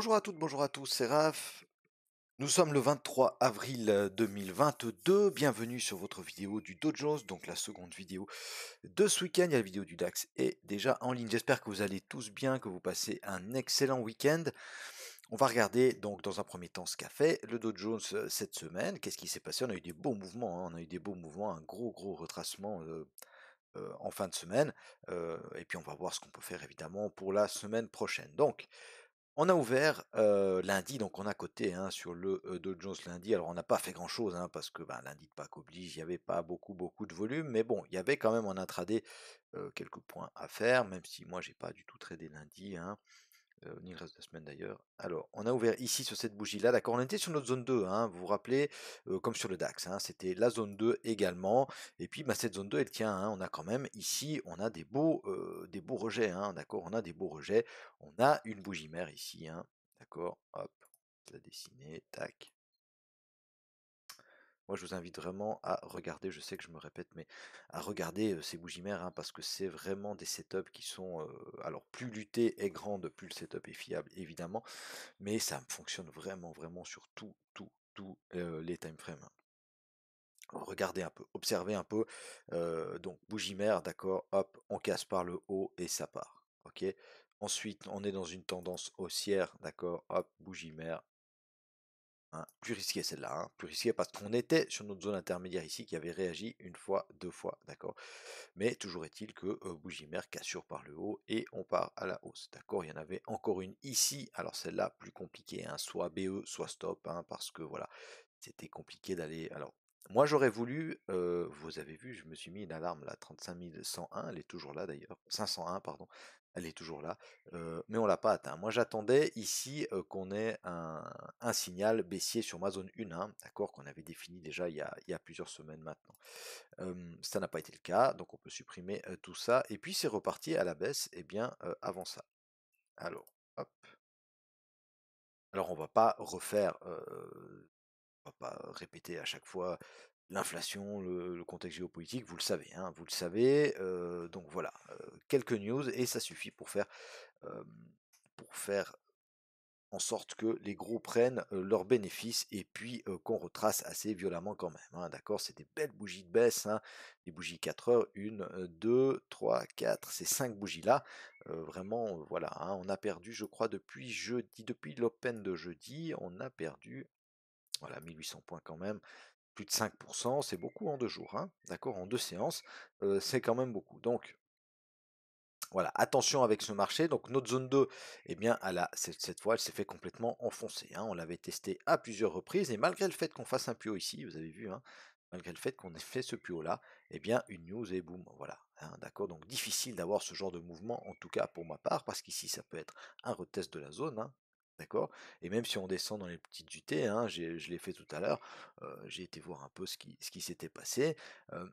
Bonjour à toutes, bonjour à tous, c'est Raph. Nous sommes le 23 avril 2022. Bienvenue sur votre vidéo du Dow Jones, donc la seconde vidéo de ce week-end. Il y a la vidéo du DAX est déjà en ligne. J'espère que vous allez tous bien, que vous passez un excellent week-end. On va regarder donc dans un premier temps ce qu'a fait le Dow Jones cette semaine. Qu'est-ce qui s'est passé? On a eu des beaux mouvements, hein. On a eu des beaux mouvements, un gros retracement en fin de semaine. Et puis on va voir ce qu'on peut faire évidemment pour la semaine prochaine. Donc, on a ouvert lundi, donc on a coté hein, sur le Dow Jones lundi. Alors on n'a pas fait grand-chose hein, parce que lundi de Pâques oblige, il n'y avait pas beaucoup de volume, mais bon, il y avait quand même en intraday quelques points à faire, même si moi j'ai pas du tout tradé lundi, hein, ni le reste de la semaine d'ailleurs. Alors, on a ouvert ici sur cette bougie-là, d'accord, on était sur notre zone 2, hein, vous vous rappelez, comme sur le DAX, hein, c'était la zone 2 également, et puis cette zone 2, elle tient, hein, on a quand même ici, on a des beaux rejets, hein, d'accord, on a des beaux rejets, on a une bougie mère ici, hein, d'accord, hop, je la dessiner, tac. Moi, je vous invite vraiment à regarder, je sais que je me répète, mais à regarder ces bougies mères, hein, parce que c'est vraiment des setups qui sont, alors plus l'UT est grande, plus le setup est fiable, évidemment, mais ça fonctionne vraiment sur tous les time frames. Regardez un peu, observez un peu, donc bougie mère, d'accord, hop, on casse par le haut et ça part, ok. Ensuite, on est dans une tendance haussière, d'accord, hop, bougie mère, hein, plus risqué celle-là, hein, plus risqué parce qu'on était sur notre zone intermédiaire ici qui avait réagi une fois, deux fois, d'accord. Mais toujours est-il que bougie mère cassure par le haut et on part à la hausse, d'accord. Il y en avait encore une ici, alors celle-là plus compliquée, hein, soit BE, soit stop, hein, parce que voilà, c'était compliqué d'aller. Alors, moi j'aurais voulu, vous avez vu, je me suis mis une alarme là, 35 101, elle est toujours là d'ailleurs, 501, pardon, elle est toujours là, mais on l'a pas atteint. Moi j'attendais ici qu'on ait un signal baissier sur ma zone 1, hein, d'accord, qu'on avait défini déjà il y a plusieurs semaines maintenant. Ça n'a pas été le cas, donc on peut supprimer tout ça, et puis c'est reparti à la baisse, et bien avant ça. Alors, hop. Alors on va pas refaire, on va pas répéter à chaque fois l'inflation, le contexte géopolitique, vous le savez, hein, vous le savez. Donc voilà, quelques news et ça suffit euh, pour faire en sorte que les gros prennent leurs bénéfices et puis qu'on retrace assez violemment quand même, hein, d'accord, c'est des belles bougies de baisse, hein, des bougies 4 heures, une, 2, 3, 4, ces 5 bougies-là, vraiment, voilà, hein, on a perdu, je crois, depuis jeudi, depuis l'open de jeudi, on a perdu, voilà, 1800 points quand même, plus de 5%, c'est beaucoup en 2 jours, hein, d'accord, en 2 séances, c'est quand même beaucoup. Donc, voilà, attention avec ce marché. Donc notre zone 2, eh bien, cette fois, elle s'est fait complètement enfoncer, hein. On l'avait testé à plusieurs reprises, et malgré le fait qu'on fasse un plus haut ici, vous avez vu, hein, malgré le fait qu'on ait fait ce plus haut là, eh bien, une news et boum, voilà, hein, d'accord. Donc difficile d'avoir ce genre de mouvement, en tout cas pour ma part, parce qu'ici, ça peut être un retest de la zone, hein, d'accord. Et même si on descend dans les petites UT, hein, je l'ai fait tout à l'heure, j'ai été voir un peu ce qui s'était passé. euh,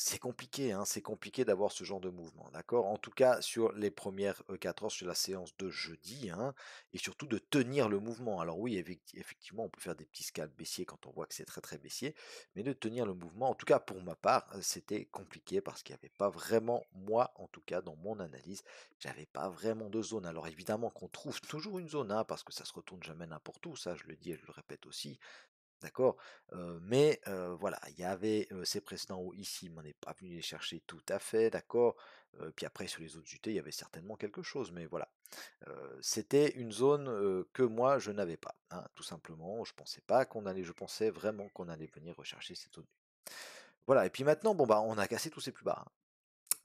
c'est compliqué, hein, c'est compliqué d'avoir ce genre de mouvement, d'accord? En tout cas, sur les premières 4 heures sur la séance de jeudi, hein, et surtout de tenir le mouvement. Alors oui, effectivement, on peut faire des petits scalps baissiers quand on voit que c'est très baissier, mais de tenir le mouvement, en tout cas pour ma part, c'était compliqué parce qu'il n'y avait pas vraiment, moi en tout cas, dans mon analyse, j'avais pas vraiment de zone. Alors évidemment qu'on trouve toujours une zone, hein, parce que ça se retourne jamais n'importe où, ça je le dis et je le répète aussi, d'accord, mais voilà, il y avait, ces précédents hauts ici, mais on n'est pas venu les chercher tout à fait, d'accord, puis après sur les autres UT, il y avait certainement quelque chose, mais voilà. C'était une zone, que moi je n'avais pas, hein, tout simplement. Je pensais vraiment qu'on allait venir rechercher cette zone. Voilà, et puis maintenant, bon, bah, on a cassé tous ces plus bas, hein.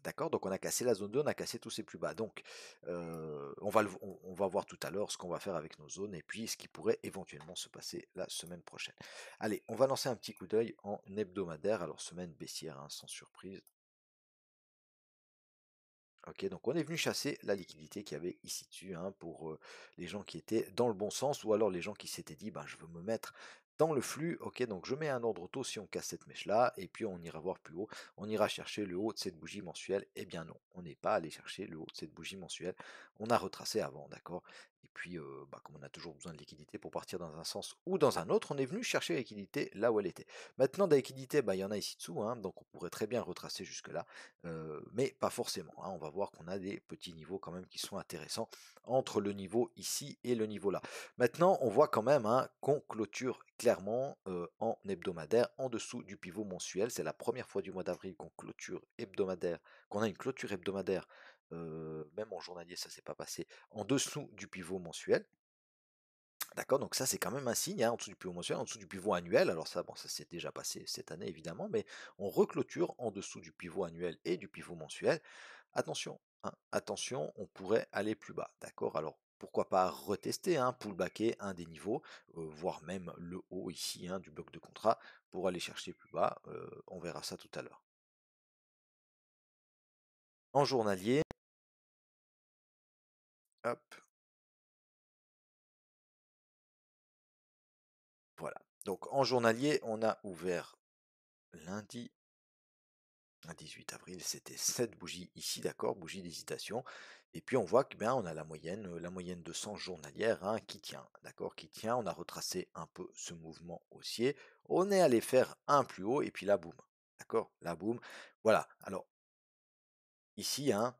D'accord? Donc on a cassé la zone 2, on a cassé tous ses plus bas. Donc on va voir tout à l'heure ce qu'on va faire avec nos zones et puis ce qui pourrait éventuellement se passer la semaine prochaine. Allez, on va lancer un petit coup d'œil en hebdomadaire. Alors semaine baissière, hein, sans surprise. Ok, donc on est venu chasser la liquidité qu'il y avait ici dessus, hein, pour les gens qui étaient dans le bon sens ou alors les gens qui s'étaient dit ben, je veux me mettre dans le flux. Ok, donc je mets un ordre auto si on casse cette mèche là et puis on ira voir plus haut, on ira chercher le haut de cette bougie mensuelle. Eh bien non, on n'est pas allé chercher le haut de cette bougie mensuelle, on a retracé avant, d'accord. puis, bah, comme on a toujours besoin de liquidité pour partir dans un sens ou dans un autre, on est venu chercher la liquidité là où elle était. Maintenant, de la liquidité, bah, il y en a ici dessous, hein, donc on pourrait très bien retracer jusque-là, mais pas forcément, hein. On va voir qu'on a des petits niveaux quand même qui sont intéressants entre le niveau ici et le niveau là. Maintenant, on voit quand même, hein, qu'on clôture clairement en hebdomadaire en dessous du pivot mensuel. C'est la première fois du mois d'avril qu'on clôture hebdomadaire, qu'on a une clôture hebdomadaire, même en journalier, ça s'est pas passé, en dessous du pivot mensuel. D'accord, donc ça c'est quand même un signe, hein, en dessous du pivot mensuel, en dessous du pivot annuel. Alors ça, bon, ça s'est déjà passé cette année évidemment, mais on reclôture en dessous du pivot annuel et du pivot mensuel. Attention, hein, attention, on pourrait aller plus bas. D'accord, alors pourquoi pas retester, hein, pullbacker un des niveaux, voire même le haut ici, hein, du bloc de contrat pour aller chercher plus bas. On verra ça tout à l'heure. En journalier, hop, voilà. Donc en journalier, on a ouvert lundi, un 18 avril, c'était cette bougie ici, d'accord, bougie d'hésitation. Et puis on voit que bien on a la moyenne de 100 journalière, hein, qui tient, d'accord, qui tient. On a retracé un peu ce mouvement haussier. On est allé faire un plus haut et puis là, boum, d'accord, là, boum. Voilà. Alors ici, hein,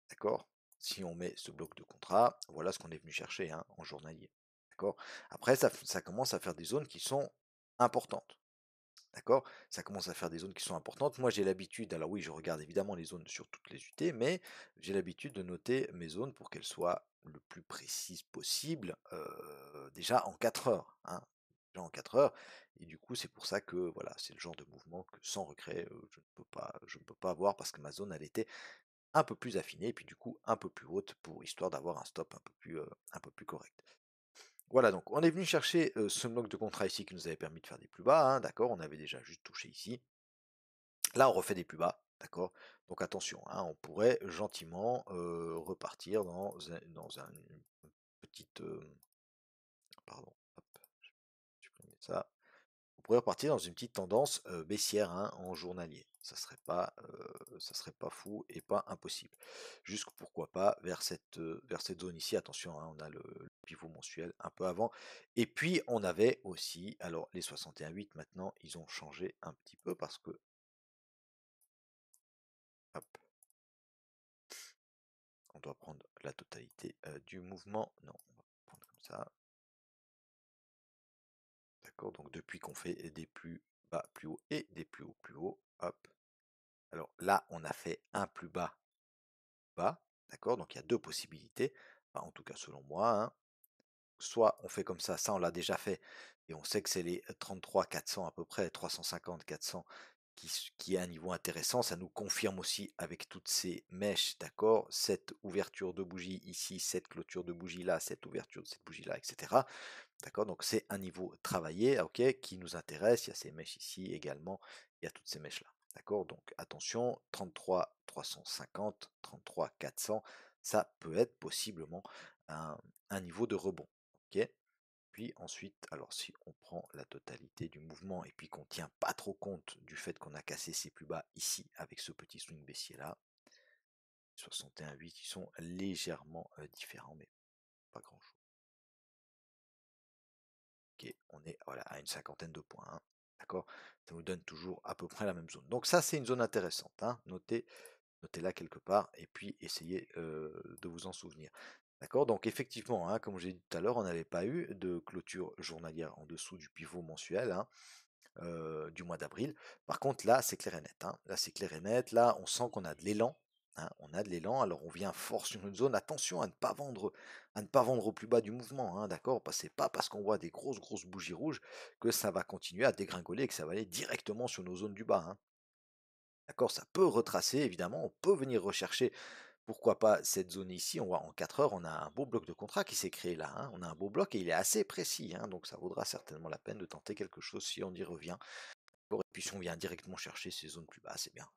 d'accord, si on met ce bloc de contrat, voilà ce qu'on est venu chercher, hein, en journalier, d'accord. Après, ça commence à faire des zones qui sont importantes. D'accord? Ça commence à faire des zones qui sont importantes. Moi, j'ai l'habitude, alors oui, je regarde évidemment les zones sur toutes les UT, mais j'ai l'habitude de noter mes zones pour qu'elles soient le plus précises possible, déjà en 4 heures, hein, déjà en 4 heures. Et du coup, c'est pour ça que voilà, c'est le genre de mouvement que sans regret, je ne peux pas avoir parce que ma zone, elle était un peu plus affinée et puis du coup un peu plus haute pour histoire d'avoir un stop un peu plus correct. Voilà, donc on est venu chercher ce bloc de contrat ici qui nous avait permis de faire des plus bas, hein, d'accord, on avait déjà juste touché ici. Là, on refait des plus bas, d'accord. Donc attention, hein, on pourrait gentiment repartir une petite, pardon, hop, je vais supprimer ça. On pourrait repartir dans une petite tendance baissière, hein, en journalier. Ça serait pas fou et pas impossible. Juste pourquoi pas vers cette zone ici. Attention, hein, on a le pivot mensuel un peu avant. Et puis on avait aussi, alors les 61,8 maintenant, ils ont changé un petit peu parce que, hop, on doit prendre la totalité du mouvement. Non, on va prendre comme ça. D'accord, donc depuis qu'on fait des plus bas plus haut et des plus hauts plus haut, hop. Alors là, on a fait un plus bas bas, d'accord? Donc il y a deux possibilités, enfin, en tout cas selon moi, hein. Soit on fait comme ça on l'a déjà fait, et on sait que c'est les 33 400 à peu près, 350 400 qui est un niveau intéressant. Ça nous confirme aussi avec toutes ces mèches, d'accord? Cette ouverture de bougie ici, cette clôture de bougie là, cette ouverture de cette bougie là, etc. D'accord? Donc c'est un niveau travaillé, ok, qui nous intéresse. Il y a ces mèches ici également, il y a toutes ces mèches là. D'accord? Donc attention, 33 350, 33 400, ça peut être possiblement un, un niveau de rebond. Ok? Puis ensuite, alors si on prend la totalité du mouvement et puis qu'on tient pas trop compte du fait qu'on a cassé ses plus bas ici avec ce petit swing baissier là, 61,8 qui sont légèrement différents, mais pas grand chose. Ok, on est voilà, à une cinquantaine de points, hein. D'accord? Ça nous donne toujours à peu près la même zone. Donc ça, c'est une zone intéressante, hein. Notez-la quelque part et puis essayez de vous en souvenir. D'accord? Donc effectivement, hein, comme j'ai dit tout à l'heure, on n'avait pas eu de clôture journalière en dessous du pivot mensuel, hein, du mois d'avril. Par contre, là, c'est clair et net, hein. Là, c'est clair et net. Là, on sent qu'on a de l'élan, hein. On a de l'élan. Alors, on vient fort sur une zone. Attention à ne pas vendre au plus bas du mouvement, hein, d'accord? C'est pas parce qu'on voit des grosses bougies rouges que ça va continuer à dégringoler et que ça va aller directement sur nos zones du bas, hein. D'accord? Ça peut retracer, évidemment. On peut venir rechercher, pourquoi pas, cette zone ici. On voit en 4 heures, on a un beau bloc de contrat qui s'est créé là, hein. On a un beau bloc et il est assez précis, hein, donc ça vaudra certainement la peine de tenter quelque chose si on y revient. Bon, et puis si on vient directement chercher ces zones plus basses, c'est bien.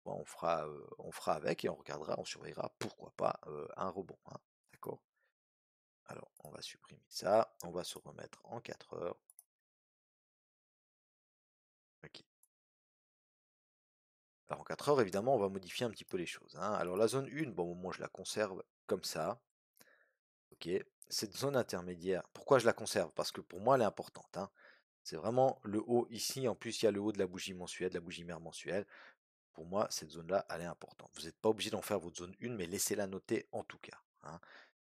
Bon, on fera avec et on regardera, on surveillera, pourquoi pas, un rebond, hein. D'accord? Alors, on va supprimer ça, on va se remettre en 4 heures. Ok. Alors en 4 heures, évidemment, on va modifier un petit peu les choses, hein. Alors la zone 1, bon, moi je la conserve comme ça. Ok. cette zone intermédiaire, pourquoi je la conserve? Parce que pour moi, elle est importante, hein. C'est vraiment le haut ici. En plus, il y a le haut de la bougie mensuelle, de la bougie mère mensuelle. Pour moi, cette zone-là, elle est importante. Vous n'êtes pas obligé d'en faire votre zone 1, mais laissez-la noter en tout cas, hein.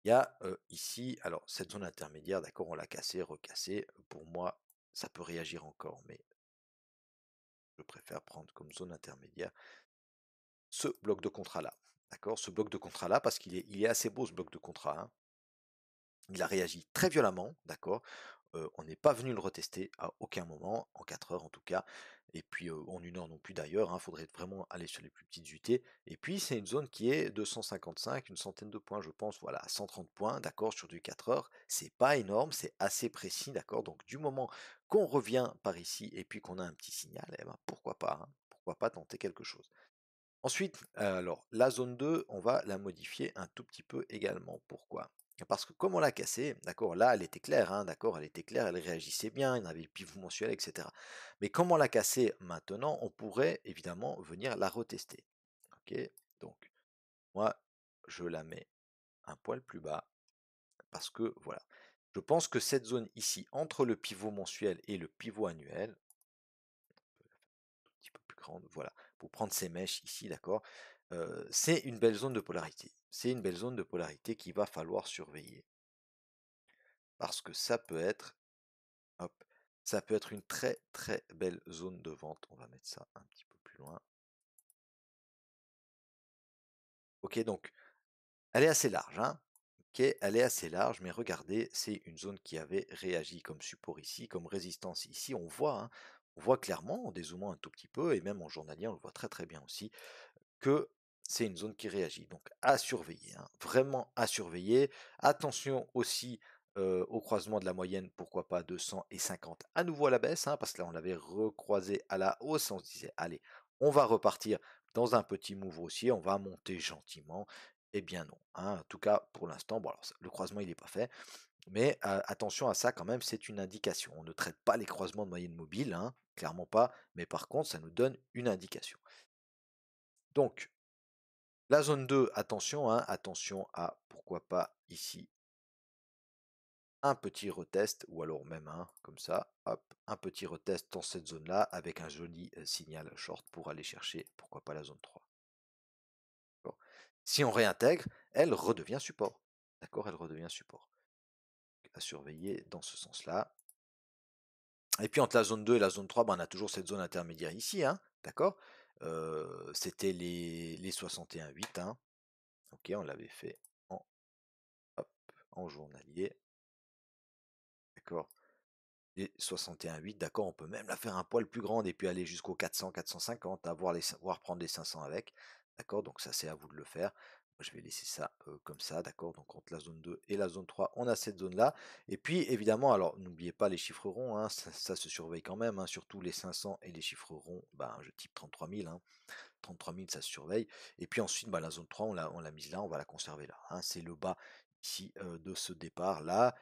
Il y a ici, alors cette zone intermédiaire, d'accord, on l'a cassée, recassée. Pour moi, ça peut réagir encore, mais je préfère prendre comme zone intermédiaire ce bloc de contrat-là. D'accord, ce bloc de contrat-là, parce qu'il est assez beau ce bloc de contrat, hein. Il a réagi très violemment, d'accord. On n'est pas venu le retester à aucun moment, en 4 heures en tout cas, et puis en 1 heure non plus d'ailleurs, il faudrait vraiment aller sur les plus petites UT. Et puis c'est une zone qui est 255, une centaine de points, je pense, voilà, 130 points, d'accord, sur du 4 heures. C'est pas énorme, c'est assez précis, d'accord. Donc du moment qu'on revient par ici et puis qu'on a un petit signal, eh ben, pourquoi pas, hein, pourquoi pas tenter quelque chose. Ensuite, alors la zone 2, on va la modifier un tout petit peu également. Pourquoi? Parce que comme on l'a cassée, d'accord, là elle était claire, hein, d'accord, elle était claire, elle réagissait bien, il y avait le pivot mensuel, etc. Mais comme on l'a cassée maintenant, on pourrait évidemment venir la retester. Ok, donc moi je la mets un poil plus bas parce que voilà, je pense que cette zone ici, entre le pivot mensuel et le pivot annuel, petit peu plus grande, voilà, pour prendre ces mèches ici, d'accord. C'est une belle zone de polarité. C'est une belle zone de polarité qu'il va falloir surveiller. Parce que ça peut être, hop, ça peut être une très très belle zone de vente. On va mettre ça un petit peu plus loin. Ok, donc elle est assez large, hein. Ok, elle est assez large, mais regardez, c'est une zone qui avait réagi comme support ici, comme résistance ici. On voit clairement en dézoomant un tout petit peu, et même en journalier, on le voit très très bien aussi, que c'est une zone qui réagit. Donc à surveiller, hein, vraiment à surveiller. Attention aussi au croisement de la moyenne, pourquoi pas 250 à nouveau à la baisse, hein, parce que là on l'avait recroisé à la hausse, on se disait allez, on va repartir dans un petit move haussier, on va monter gentiment. Eh bien non, hein, en tout cas pour l'instant, bon alors le croisement il n'est pas fait, mais attention à ça quand même, c'est une indication. On ne traite pas les croisements de moyenne mobile, hein, clairement pas, mais par contre ça nous donne une indication. Donc la zone 2, attention, hein, attention à, pourquoi pas, ici, un petit retest, ou alors même un, comme ça, hop, un petit retest dans cette zone-là, avec un joli signal short pour aller chercher, pourquoi pas, la zone 3. D'accord. Si on réintègre, elle redevient support. D'accord, elle redevient support. À surveiller dans ce sens-là. Et puis entre la zone 2 et la zone 3, ben, on a toujours cette zone intermédiaire ici, hein, d'accord. C'était les 61,8, hein. Ok, on l'avait fait en, hop, en journalier. D'accord. Et 61,8, d'accord, on peut même la faire un poil plus grande et puis aller jusqu'au 400, 450, voir prendre les 500 avec. D'accord, donc ça c'est à vous de le faire. Moi, je vais laisser ça comme ça, d'accord. Donc entre la zone 2 et la zone 3, on a cette zone-là. Et puis évidemment, alors n'oubliez pas les chiffres ronds, hein, ça se surveille quand même, hein, surtout les 500 et les chiffres ronds, ben, je type 33 000, hein. 33 000, ça se surveille. Et puis ensuite, bah, la zone 3, on l'a mise là, on va la conserver là, hein. C'est le bas ici de ce départ là.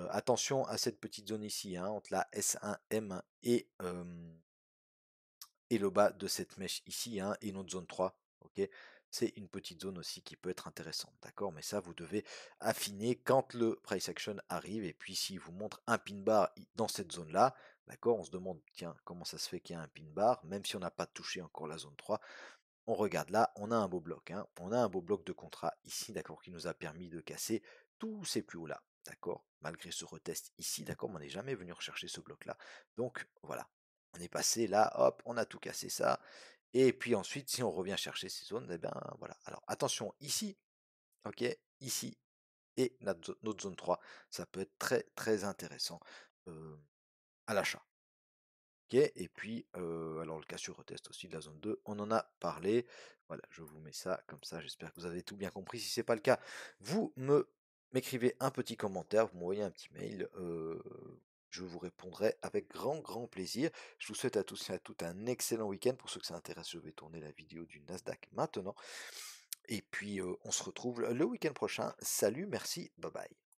Attention à cette petite zone ici, hein, entre la S1, M1 et le bas de cette mèche ici, hein, et une autre zone 3. Ok, c'est une petite zone aussi qui peut être intéressante, d'accord. Mais ça, vous devez affiner quand le price action arrive. Et puis, s'il vous montre un pin bar dans cette zone-là, d'accord, on se demande, tiens, comment ça se fait qu'il y a un pin bar, même si on n'a pas touché encore la zone 3. On regarde là, on a un beau bloc, hein. On a un beau bloc de contrat ici, d'accord, qui nous a permis de casser tous ces plus hauts là, d'accord, malgré ce retest ici, d'accord, mais on n'est jamais venu rechercher ce bloc là. Donc voilà, on est passé là, hop, on a tout cassé ça. Et puis ensuite, si on revient chercher ces zones, eh bien voilà. Alors attention, ici, ok, ici, et notre zone 3, ça peut être très très intéressant à l'achat. Ok, et puis, alors le cas sur retest aussi de la zone 2, on en a parlé. Voilà, je vous mets ça comme ça, j'espère que vous avez tout bien compris. Si c'est pas le cas, vous m'écrivez un petit commentaire, vous m'envoyez un petit mail, je vous répondrai avec grand, grand plaisir. Je vous souhaite à tous et à toutes un excellent week-end. Pour ceux que ça intéresse, je vais tourner la vidéo du Nasdaq maintenant. Et puis, on se retrouve le week-end prochain. Salut, merci, bye bye.